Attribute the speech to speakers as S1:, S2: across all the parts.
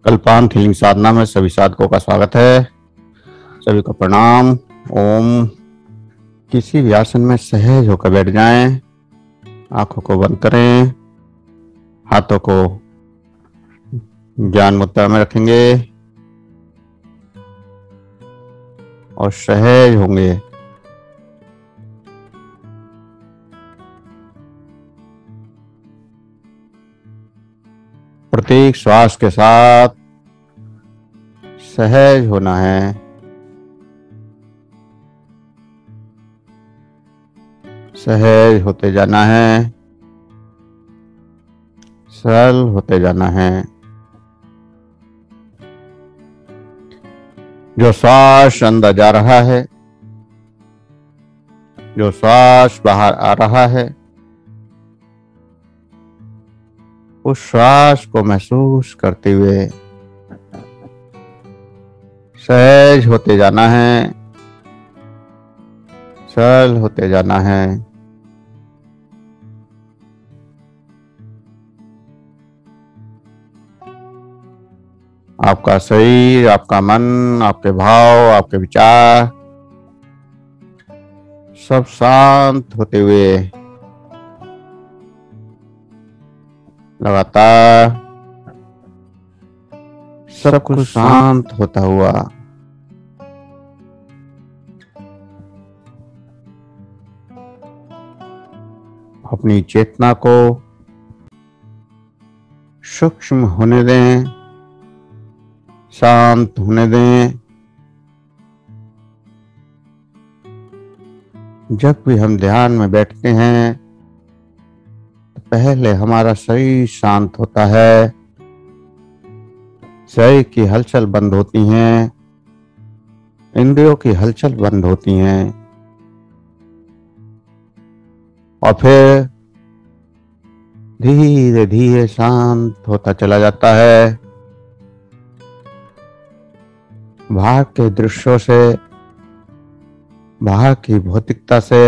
S1: कल्पांत healing साधना में सभी साधकों का स्वागत है। सभी को प्रणाम। ओम। किसी भी आसन में सहज होकर बैठ जाएं। आंखों को बंद करें। हाथों को ज्ञान मुद्रा में रखेंगे और सहज होंगे। प्रत्येक श्वास के साथ सहज होना है। सहज होते जाना है, सरल होते जाना है। जो श्वास अंदर जा रहा है, जो श्वास बाहर आ रहा है, उस श्वास को महसूस करते हुए सहज होते जाना है, सरल होते जाना है। आपका शरीर, आपका मन, आपके भाव, आपके विचार सब शांत होते हुए लगातार सब कुछ शांत होता हुआ अपनी चेतना को सूक्ष्म होने दें, शांत होने दें। जब भी हम ध्यान में बैठते हैं तो पहले हमारा शरीर शांत होता है, शरीर की हलचल बंद होती हैं, इंद्रियों की हलचल बंद होती हैं और फिर धीरे धीरे शांत होता चला जाता है। बाहर के दृश्यों से, बाहर की भौतिकता से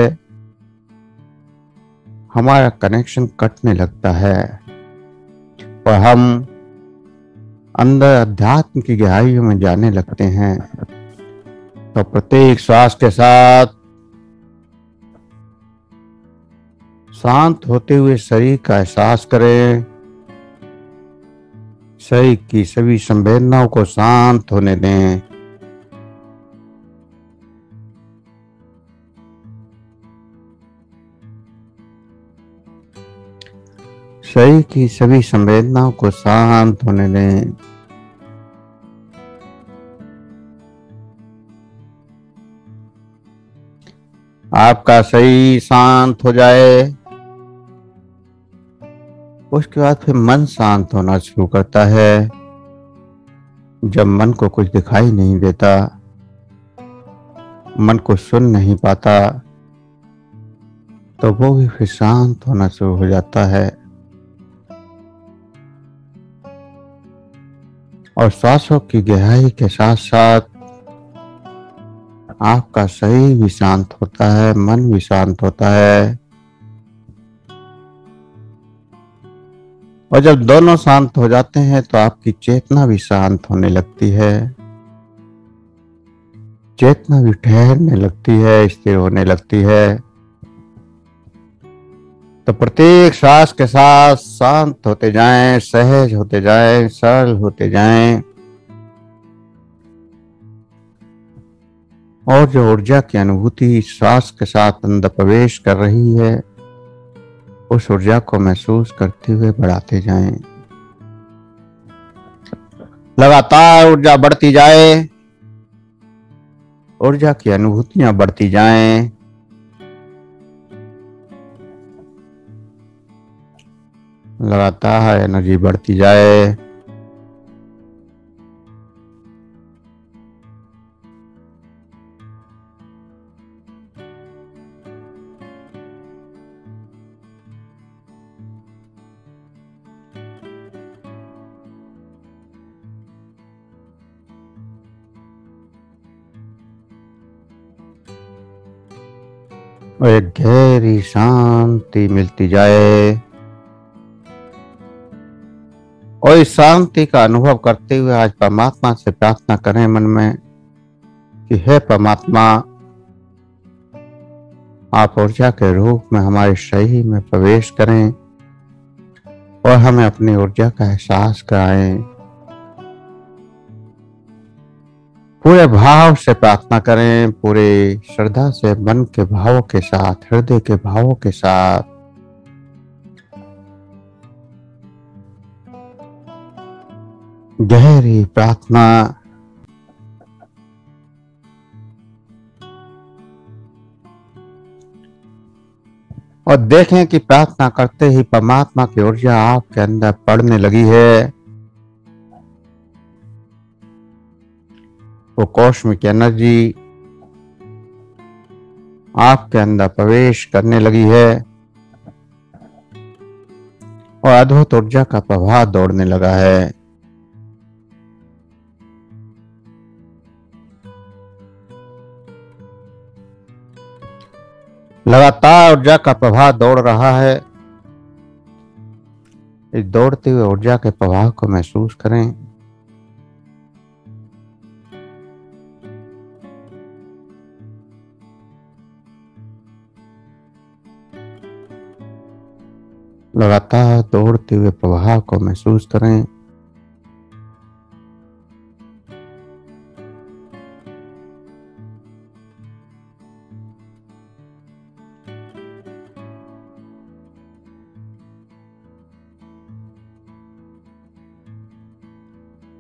S1: हमारा कनेक्शन कटने लगता है और हम अंदर अध्यात्म की गहराइयों में जाने लगते हैं। तो प्रत्येक श्वास के साथ शांत होते हुए शरीर का एहसास करें। शरीर की सभी संवेदनाओं को शांत होने दें। शरीर की सभी संवेदनाओं को शांत होने दें। आपका शरीर शांत हो जाए, उसके बाद फिर मन शांत होना शुरू करता है। जब मन को कुछ दिखाई नहीं देता, मन को सुन नहीं पाता, तो वो भी फिर शांत होना शुरू हो जाता है। और श्वासों की गहराई के साथ साथ आपका शरीर भी शांत होता है, मन भी शांत होता है। और जब दोनों शांत हो जाते हैं तो आपकी चेतना भी शांत होने लगती है, चेतना भी ठहरने लगती है, स्थिर होने लगती है। तो प्रत्येक श्वास के साथ शांत होते जाएं, सहज होते जाएं, सरल होते जाएं। और जो ऊर्जा की अनुभूति श्वास के साथ अंदर प्रवेश कर रही है, उस ऊर्जा को महसूस करते हुए बढ़ाते जाएं। लगातार ऊर्जा बढ़ती जाए, ऊर्जा की अनुभूतियां बढ़ती जाएं। लगातार एनर्जी बढ़ती जाए। और एक गहरी शांति मिलती जाए और इस शांति का अनुभव करते हुए आज परमात्मा से प्रार्थना करें मन में कि हे परमात्मा, आप ऊर्जा के रूप में हमारे शरीर में प्रवेश करें और हमें अपनी ऊर्जा का एहसास कराएं। पूरे भाव से प्रार्थना करें, पूरे श्रद्धा से, मन के भावों के साथ, हृदय के भावों के साथ। गहरी प्रार्थना। और देखें कि प्रार्थना करते ही परमात्मा की ऊर्जा आपके अंदर पड़ने लगी है। वो कॉस्मिक एनर्जी आपके अंदर प्रवेश करने लगी है और अद्भुत ऊर्जा का प्रवाह दौड़ने लगा है। लगातार ऊर्जा का प्रवाह दौड़ रहा है। इस दौड़ते हुए ऊर्जा के प्रवाह को महसूस करें। लगातार दौड़ते हुए प्रवाह को महसूस करें।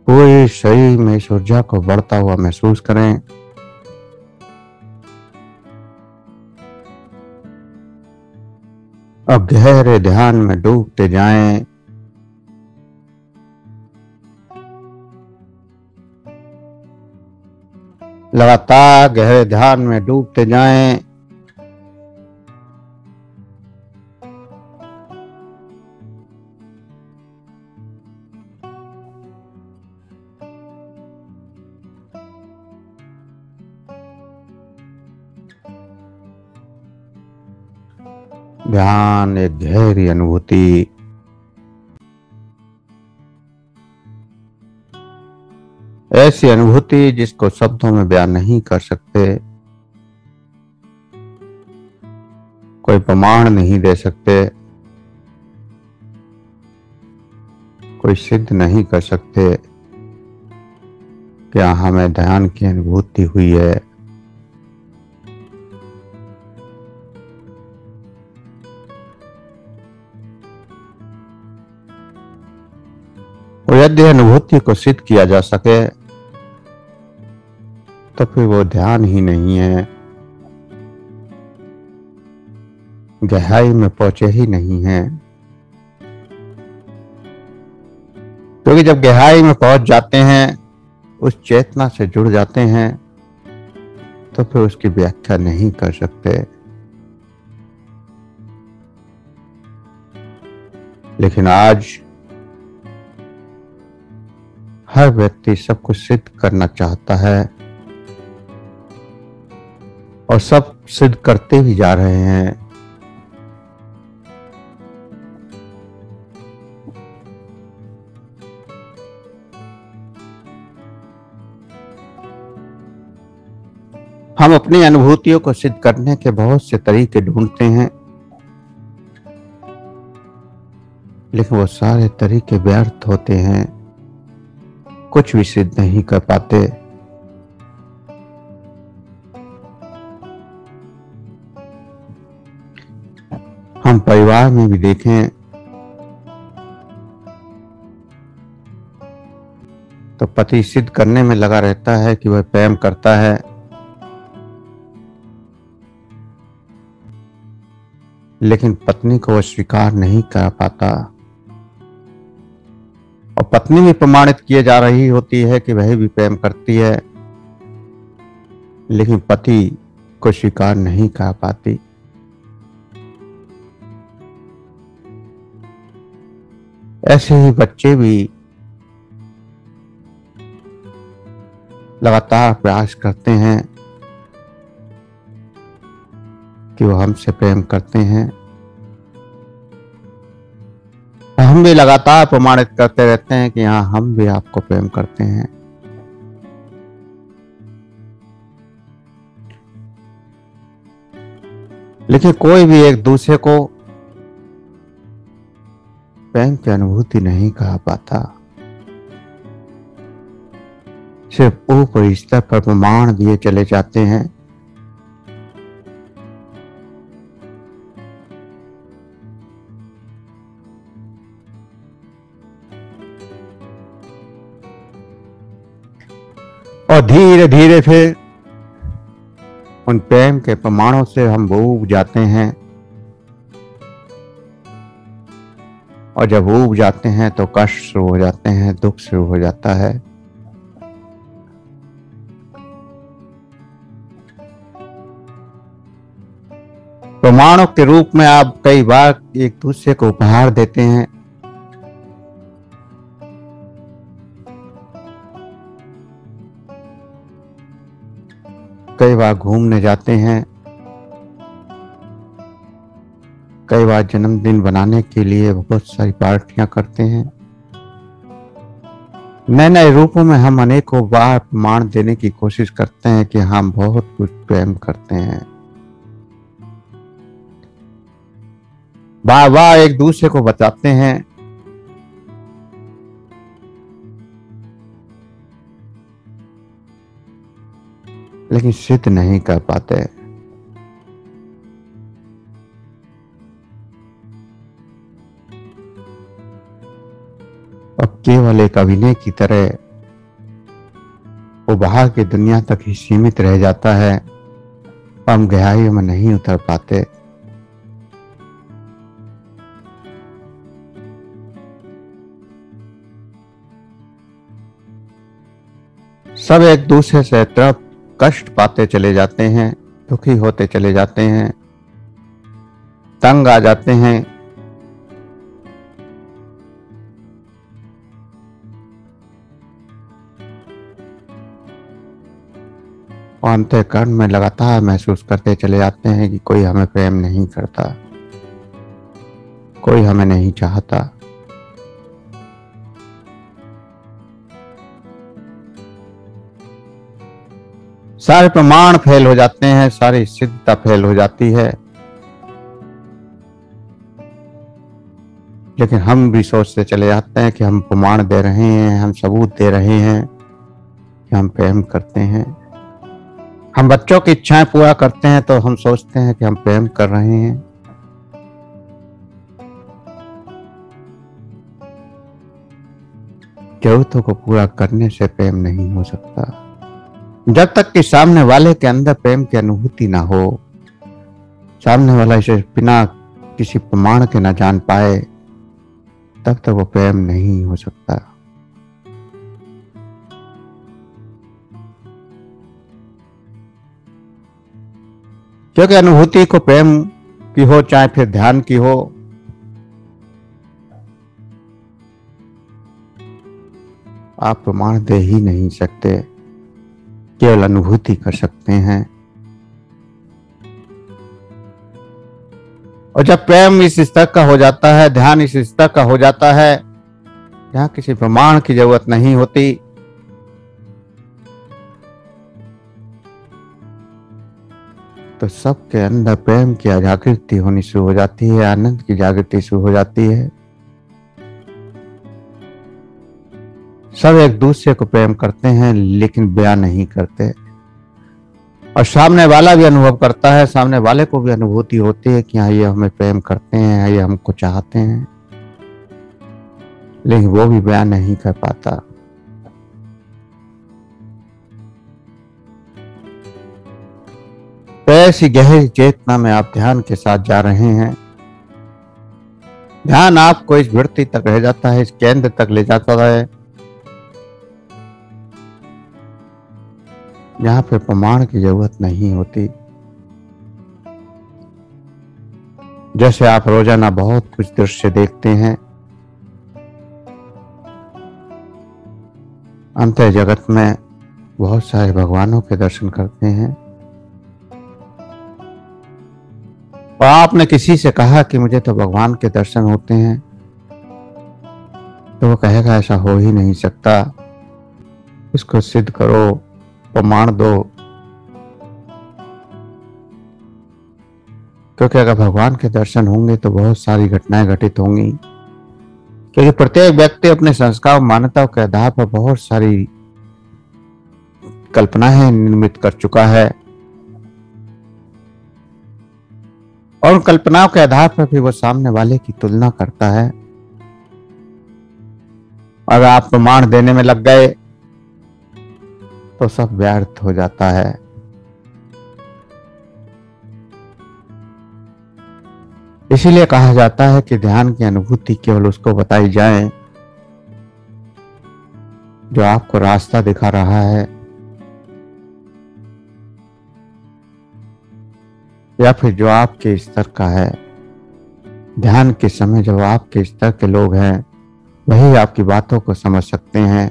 S1: पूरे शरीर में इस ऊर्जा को बढ़ता हुआ महसूस करें। अब गहरे ध्यान में डूबते जाएं। लगातार गहरे ध्यान में डूबते जाएं। ध्यान एक गहरी अनुभूति। ऐसी अनुभूति जिसको शब्दों में बयान नहीं कर सकते, कोई प्रमाण नहीं दे सकते, कोई सिद्ध नहीं कर सकते क्या हमें ध्यान की अनुभूति हुई है। और यदि अनुभूति को सिद्ध किया जा सके तो फिर वो ध्यान ही नहीं है, गहराई में पहुंचे ही नहीं है। क्योंकि जब गहराई में पहुंच जाते हैं, उस चेतना से जुड़ जाते हैं, तो फिर उसकी व्याख्या नहीं कर सकते। लेकिन आज हर व्यक्ति सब कुछ सिद्ध करना चाहता है और सब सिद्ध करते भी जा रहे हैं। हम अपनी अनुभूतियों को सिद्ध करने के बहुत से तरीके ढूंढते हैं, लेकिन वो सारे तरीके व्यर्थ होते हैं, कुछ भी सिद्ध नहीं कर पाते। हम परिवार में भी देखें तो पति सिद्ध करने में लगा रहता है कि वह प्रेम करता है, लेकिन पत्नी को वह स्वीकार नहीं कर पाता। और पत्नी भी प्रमाणित किए जा रही होती है कि वह भी प्रेम करती है, लेकिन पति को स्वीकार नहीं कर पाती। ऐसे ही बच्चे भी लगातार प्रयास करते हैं कि वो हमसे प्रेम करते हैं, हम भी लगातार प्रमाणित करते रहते हैं कि हाँ, हम भी आपको प्रेम करते हैं। लेकिन कोई भी एक दूसरे को प्रेम की अनुभूति नहीं कहा पाता। सिर्फ ऊपरी स्तर पर प्रमाण दिए चले जाते हैं। और धीरे धीरे फिर उन प्रेम के प्रमाणों से हम ऊब जाते हैं। और जब ऊब जाते हैं तो कष्ट शुरू हो जाते हैं, दुख शुरू हो जाता है। प्रमाणों के रूप में आप कई बार एक दूसरे को उपहार देते हैं। कई बार घूमने जाते हैं, कई बार जन्मदिन बनाने के लिए बहुत सारी पार्टियां करते हैं। नए नए रूपों में हम अनेकों बार प्रमाण देने की कोशिश करते हैं कि हम बहुत कुछ प्रेम करते हैं। बार बार एक दूसरे को बताते हैं, लेकिन सिद्ध नहीं कर पाते। और केवल एक अभिनय की तरह वो बाहर की दुनिया तक ही सीमित रह जाता है। हम गहराइयों में नहीं उतर पाते। सब एक दूसरे से तरफ कष्ट पाते चले जाते हैं, दुखी होते चले जाते हैं, तंग आ जाते हैं। और अंतःकरण में लगातार महसूस करते चले जाते हैं कि कोई हमें प्रेम नहीं करता, कोई हमें नहीं चाहता। सारे प्रमाण फेल हो जाते हैं, सारी सिद्धता फेल हो जाती है। लेकिन हम भी सोचते चले जाते हैं कि हम प्रमाण दे रहे हैं, हम सबूत दे रहे हैं कि हम प्रेम करते हैं। हम बच्चों की इच्छाएं पूरा करते हैं तो हम सोचते हैं कि हम प्रेम कर रहे हैं। जरूरतों को पूरा करने से प्रेम नहीं हो सकता। जब तक कि सामने वाले के अंदर प्रेम की अनुभूति ना हो, सामने वाला इसे बिना किसी प्रमाण के ना जान पाए, तब तक वो प्रेम नहीं हो सकता। क्योंकि अनुभूति को प्रेम की हो चाहे फिर ध्यान की हो, आप प्रमाण दे ही नहीं सकते, केवल अनुभूति कर सकते हैं। और जब प्रेम इस स्तर का हो जाता है, ध्यान इस स्तर का हो जाता है जहां किसी प्रमाण की जरूरत नहीं होती, तो सबके अंदर प्रेम की जागृति होनी शुरू हो जाती है, आनंद की जागृति शुरू हो जाती है। सब एक दूसरे को प्रेम करते हैं लेकिन बयान नहीं करते। और सामने वाला भी अनुभव करता है, सामने वाले को भी अनुभूति होती है कि हाँ, ये हमें प्रेम करते हैं, ये हमको चाहते हैं, लेकिन वो भी बयान नहीं कर पाता। तो ऐसी गहरी चेतना में आप ध्यान के साथ जा रहे हैं। ध्यान आपको इस वृत्ति तक रह जाता है, इस केंद्र तक ले जाता है जहां पे प्रमाण की जरूरत नहीं होती। जैसे आप रोजाना बहुत कुछ दृश्य देखते हैं, अंतर जगत में बहुत सारे भगवानों के दर्शन करते हैं। और आपने किसी से कहा कि मुझे तो भगवान के दर्शन होते हैं, तो वो कहेगा ऐसा हो ही नहीं सकता, इसको सिद्ध करो, प्रमाण दो। क्योंकि अगर भगवान के दर्शन होंगे तो बहुत सारी घटनाएं घटित होंगी, क्योंकि प्रत्येक व्यक्ति अपने संस्कार मान्यताओं के आधार पर बहुत सारी कल्पनाएं निर्मित कर चुका है, और उन कल्पनाओं के आधार पर भी वो सामने वाले की तुलना करता है। अगर आप प्रमाण देने में लग गए तो सब व्यर्थ हो जाता है। इसीलिए कहा जाता है कि ध्यान की अनुभूति केवल उसको बताई जाए जो आपको रास्ता दिखा रहा है, या फिर जो आपके स्तर का है। ध्यान के समय जब आपके स्तर के लोग हैं वही आपकी बातों को समझ सकते हैं,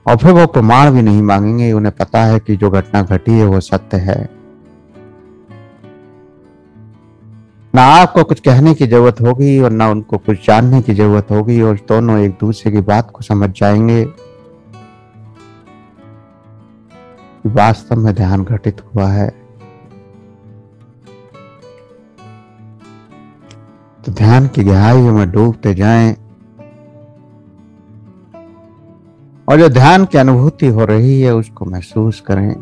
S1: और फिर वो प्रमाण भी नहीं मांगेंगे। उन्हें पता है कि जो घटना घटी है वो सत्य है। ना आपको कुछ कहने की जरूरत होगी और ना उनको कुछ जानने की जरूरत होगी, और दोनों एक दूसरे की बात को समझ जाएंगे कि वास्तव में ध्यान घटित हुआ है। तो ध्यान की गहराइयों में डूबते जाएं, और जो ध्यान की अनुभूति हो रही है उसको महसूस करें।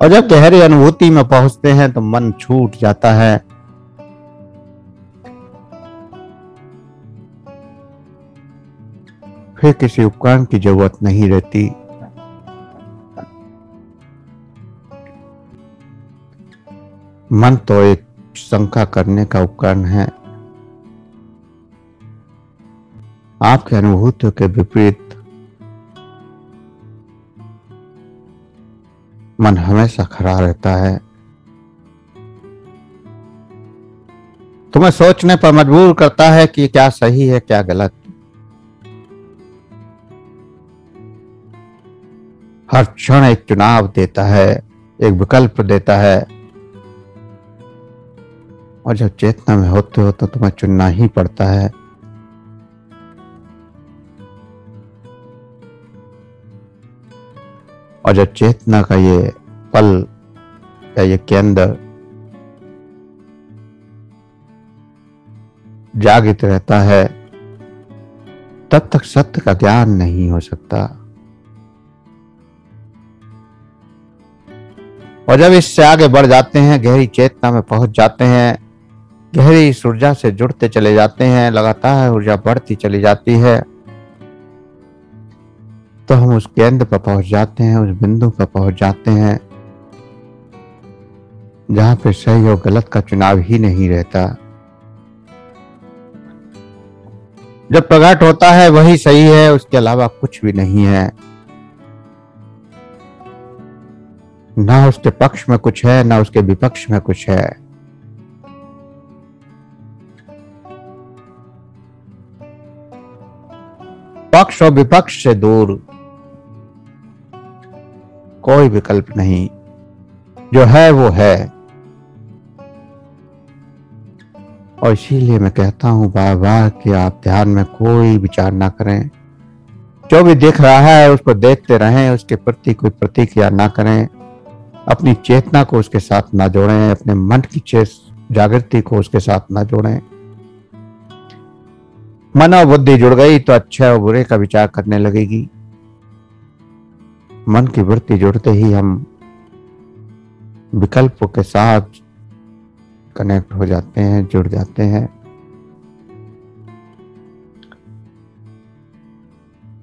S1: और जब गहरी अनुभूति में पहुंचते हैं तो मन छूट जाता है। फिर किसी उपकरण की जरूरत नहीं रहती। मन तो एक शंका करने का उपकरण है। आपकी अनुभूतियों के विपरीत मन हमेशा खड़ा रहता है। तुम्हें सोचने पर मजबूर करता है कि क्या सही है क्या गलत। हर क्षण एक चुनाव देता है, एक विकल्प देता है, और जब चेतना में होते हो तो तुम्हें चुनना ही पड़ता है। और जब चेतना का ये पल या ये केंद्र जागृत रहता है तब तक सत्य का ज्ञान नहीं हो सकता। और जब इससे आगे बढ़ जाते हैं, गहरी चेतना में पहुंच जाते हैं, गहरी इस ऊर्जा से जुड़ते चले जाते हैं, लगातार ऊर्जा बढ़ती चली जाती है, तो हम उस केंद्र पर पहुंच जाते हैं, उस बिंदु पर पहुंच जाते हैं जहां पे सही और गलत का चुनाव ही नहीं रहता। जब प्रकट होता है वही सही है, उसके अलावा कुछ भी नहीं है। ना उसके पक्ष में कुछ है ना उसके विपक्ष में कुछ है। पक्ष और विपक्ष से दूर कोई विकल्प नहीं, जो है वो है। और इसीलिए मैं कहता हूं बार बार कि आप ध्यान में कोई विचार ना करें। जो भी दिख रहा है उसको देखते रहें, उसके प्रति कोई प्रतिक्रिया ना करें, अपनी चेतना को उसके साथ ना जोड़ें, अपने मन की जागृति को उसके साथ ना जोड़ें। मन और बुद्धि जुड़ गई तो अच्छे और बुरे का विचार करने लगेगी। मन की वृत्ति जुड़ते ही हम विकल्पों के साथ कनेक्ट हो जाते हैं, जुड़ जाते हैं।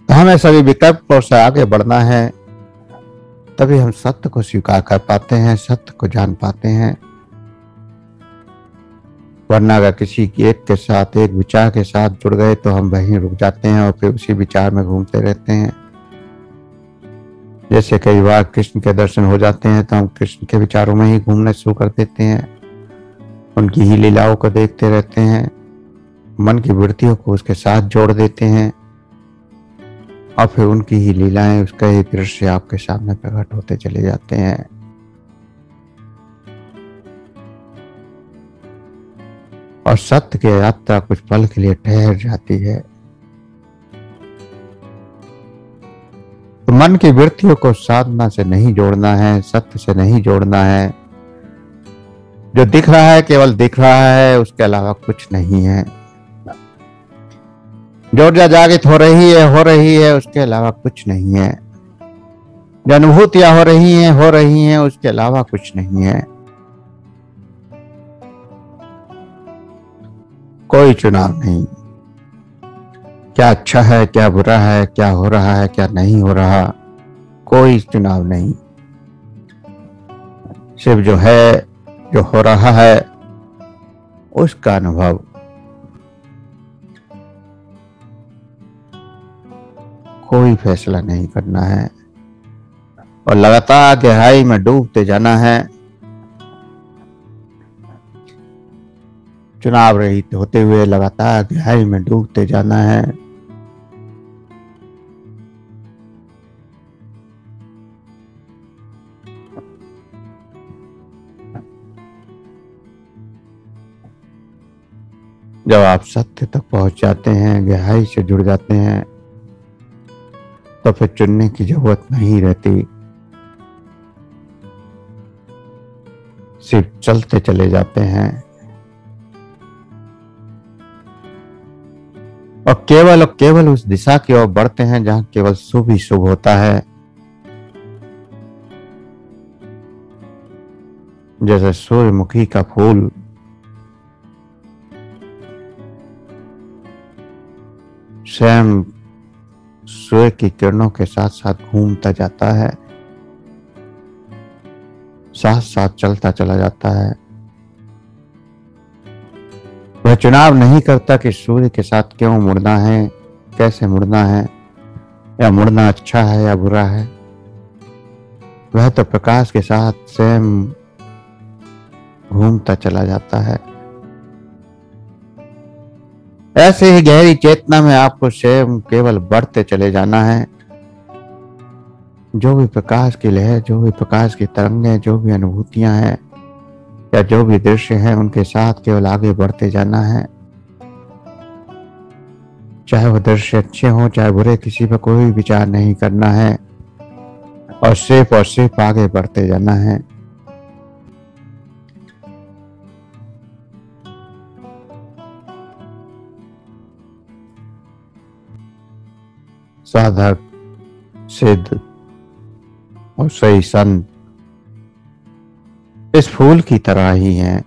S1: तो हमें सभी विकल्पों से आगे बढ़ना है, तभी हम सत्य को स्वीकार कर पाते हैं, सत्य को जान पाते हैं। वरना अगर किसी एक के साथ, एक विचार के साथ जुड़ गए तो हम वहीं रुक जाते हैं और फिर उसी विचार में घूमते रहते हैं। जैसे कई बार कृष्ण के दर्शन हो जाते हैं तो हम कृष्ण के विचारों में ही घूमने शुरू कर देते हैं, उनकी ही लीलाओं को देखते रहते हैं, मन की वृत्तियों को उसके साथ जोड़ देते हैं, और फिर उनकी ही लीलाएं, उसका ही दृश्य आपके सामने प्रकट होते चले जाते हैं। और सत्य की यात्रा कुछ पल के लिए ठहर जाती है। तो मन की वृत्तियों को साधना से नहीं जोड़ना है, सत्य से नहीं जोड़ना है। जो दिख रहा है केवल दिख रहा है, उसके अलावा कुछ नहीं है। जो ऊर्जा जागृत हो रही है, उसके अलावा कुछ नहीं है। जो अनुभूतियां हो रही हैं, उसके अलावा कुछ नहीं है। कोई चुनाव नहीं। क्या अच्छा है, क्या बुरा है, क्या हो रहा है, क्या नहीं हो रहा, कोई चुनाव नहीं। सिर्फ जो है, जो हो रहा है, उसका अनुभव। कोई फैसला नहीं करना है और लगातार गहराई में डूबते जाना है, चुनाव रहित होते हुए लगातार गहराई में डूबते जाना है। जब आप सत्य तक पहुंच जाते हैं, गहराई से जुड़ जाते हैं, तो फिर चुनने की जरूरत नहीं रहती। सिर्फ चलते चले जाते हैं और केवल उस दिशा की ओर बढ़ते हैं जहां केवल शुभ ही शुभ होता है। जैसे सूर्यमुखी का फूल स्वयं सूर्य की किरणों के साथ साथ घूमता जाता है, साथ साथ चलता चला जाता है। वह चुनाव नहीं करता कि सूर्य के साथ क्यों मुड़ना है, कैसे मुड़ना है, या मुड़ना अच्छा है या बुरा है। वह तो प्रकाश के साथ स्वयं घूमता चला जाता है। ऐसे ही गहरी चेतना में आपको स्वयं केवल बढ़ते चले जाना है। जो भी प्रकाश की लहर, जो भी प्रकाश की तरंगें, जो भी अनुभूतियां हैं या जो भी दृश्य हैं, उनके साथ केवल आगे बढ़ते जाना है। चाहे वह दृश्य अच्छे हों चाहे बुरे, किसी पर कोई विचार नहीं करना है और सिर्फ आगे बढ़ते जाना है। साधक, सिद्ध और सही संत इस फूल की तरह ही हैं।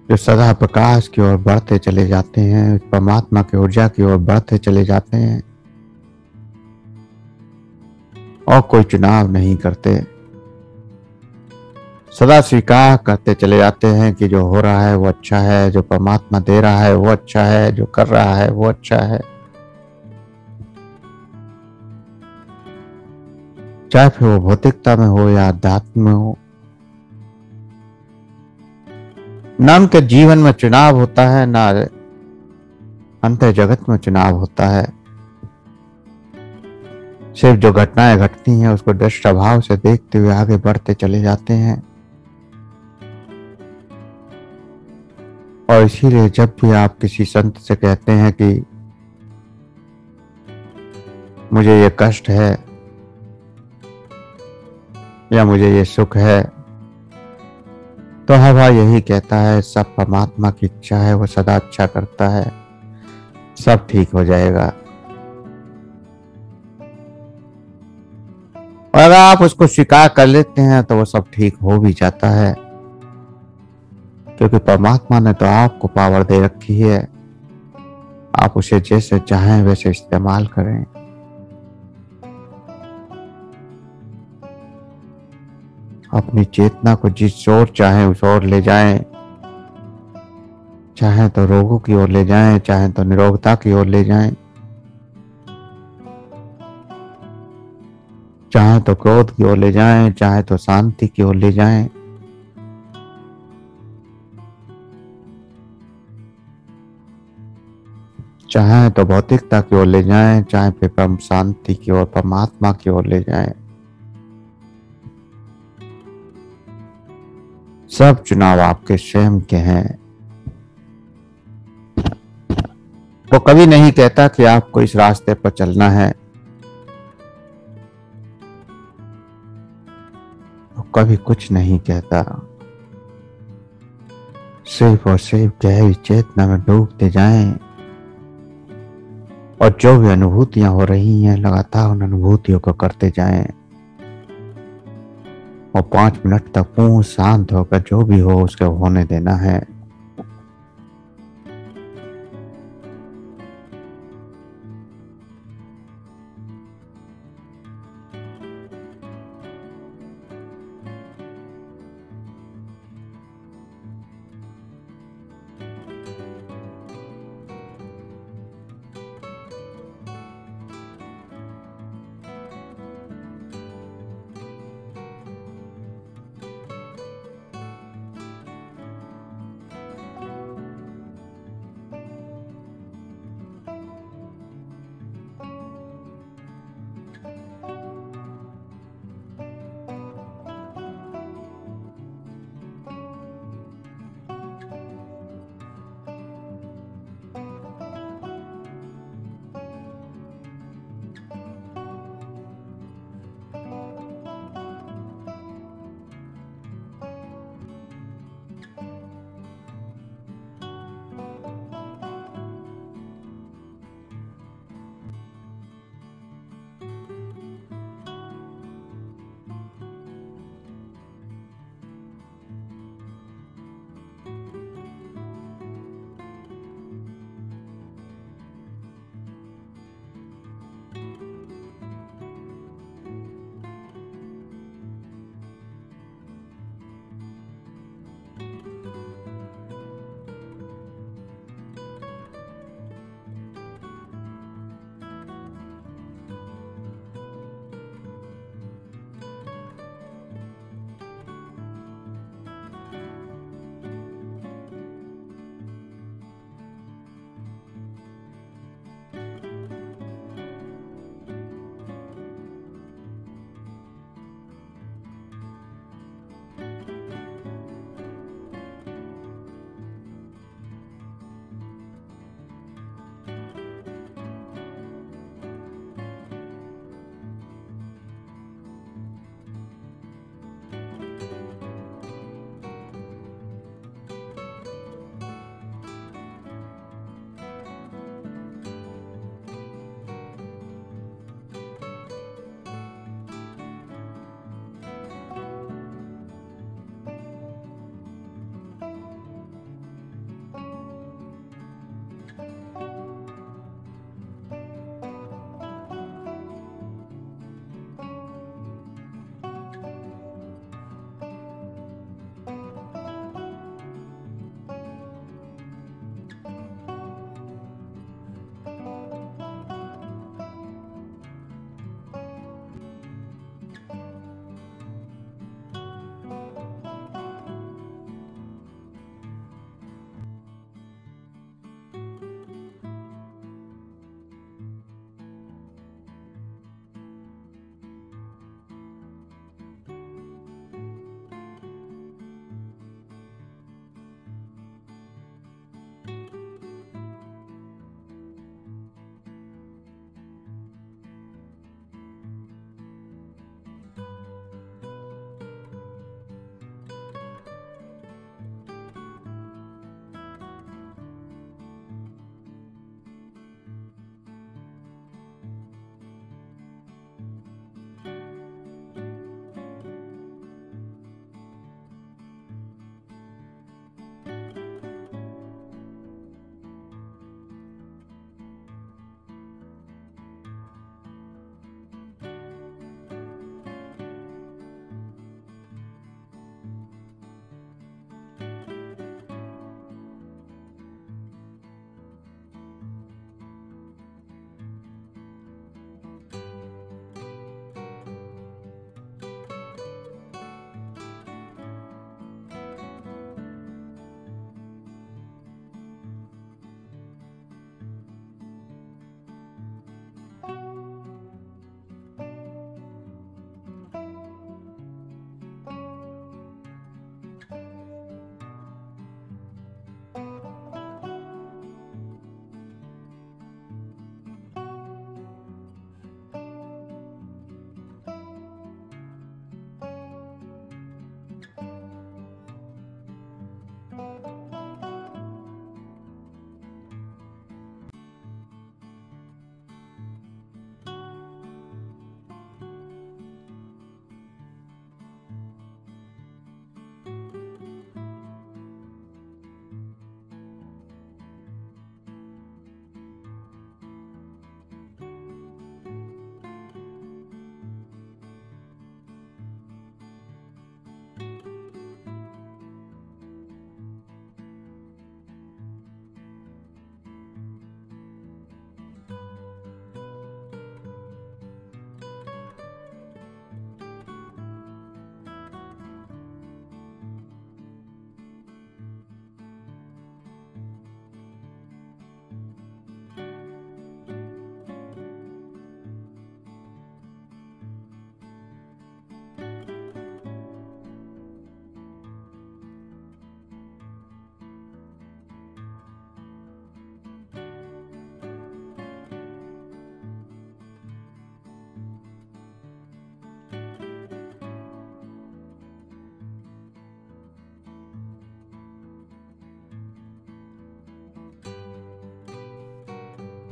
S1: जो सदा प्रकाश की ओर बढ़ते चले जाते हैं, परमात्मा की ऊर्जा की ओर बढ़ते चले जाते हैं और कोई चुनाव नहीं करते। सदा स्वीकार करते चले जाते हैं कि जो हो रहा है वो अच्छा है, जो परमात्मा दे रहा है वो अच्छा है, जो कर रहा है वो अच्छा है। चाहे फिर वो भौतिकता में हो या अध्यात्म में हो। न उनके जीवन में चुनाव होता है, ना अंतर जगत में चुनाव होता है। सिर्फ जो घटनाएं घटती हैं उसको दृष्टा भाव से देखते हुए आगे बढ़ते चले जाते हैं। और इसीलिए जब भी आप किसी संत से कहते हैं कि मुझे ये कष्ट है या मुझे ये सुख है, तो हवा यही कहता है सब परमात्मा की इच्छा है, वो सदा अच्छा करता है, सब ठीक हो जाएगा। और अगर आप उसको स्वीकार कर लेते हैं तो वो सब ठीक हो भी जाता है, क्योंकि परमात्मा ने तो आपको पावर दे रखी है। आप उसे जैसे चाहें वैसे इस्तेमाल करें। अपनी चेतना को जिस ओर चाहें उस ओर ले जाएं। चाहे तो रोगों की ओर ले जाएं, चाहे तो निरोगता की ओर ले जाएं, चाहे तो क्रोध की ओर ले जाएं, चाहे तो शांति की ओर ले जाएं। चाहे तो भौतिकता की ओर ले जाएं, चाहे फिर परम शांति की ओर, परमात्मा की ओर ले जाएं। सब चुनाव आपके स्वयं के हैं। वो कभी नहीं कहता कि आपको इस रास्ते पर चलना है। वो कभी कुछ नहीं कहता। सिर्फ और सिर्फ गहरी चेतना में डूबते जाएं और जो भी अनुभूतियां हो रही हैं लगातार उन अनुभूतियों को करते जाएं और 5 मिनट तक पूर्ण शांत होकर जो भी हो उसको होने देना है।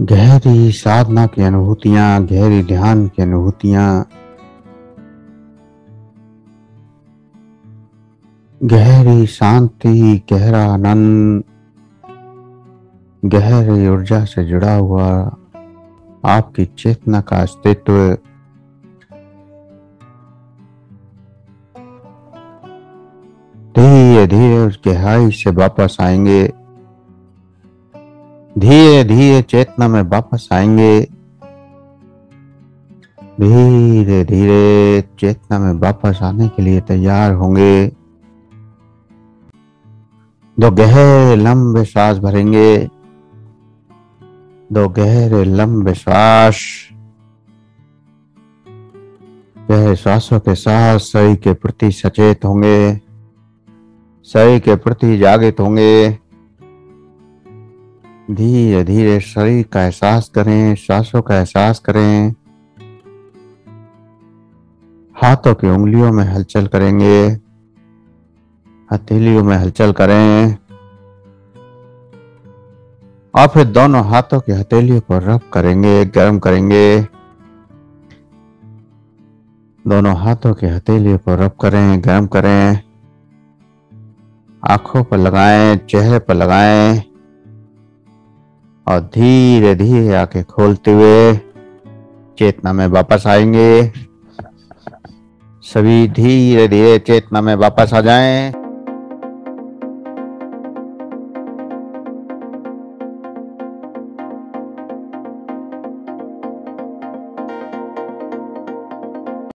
S1: गहरी साधना की अनुभूतियां, गहरी ध्यान की अनुभूतियां, गहरी शांति, गहरा आनंद, गहरी ऊर्जा से जुड़ा हुआ आपकी चेतना का अस्तित्व धीरे धीरे उस गहराई से वापस आएंगे, धीरे धीरे चेतना में वापस आएंगे, धीरे धीरे चेतना में वापस आने के लिए तैयार होंगे। 2 गहरे लंबे सांस भरेंगे, 2 गहरे लंबे श्वास। गहरे श्वासों के साथ शरीर के प्रति सचेत होंगे, शरीर के प्रति जागृत होंगे। धीरे धीरे शरीर का एहसास करें, श्वासों का एहसास करें। हाथों की उंगलियों में हलचल करेंगे, हथेलियों में हलचल करें और फिर दोनों हाथों की हथेलियों को रब करेंगे, गर्म करेंगे। दोनों हाथों की हथेलियों को रब करें, गर्म करें। आंखों पर लगाएं, चेहरे पर लगाएं और धीरे धीरे आंखें खोलते हुए चेतना में वापस आएंगे। सभी धीरे धीरे चेतना में वापस आ जाएं।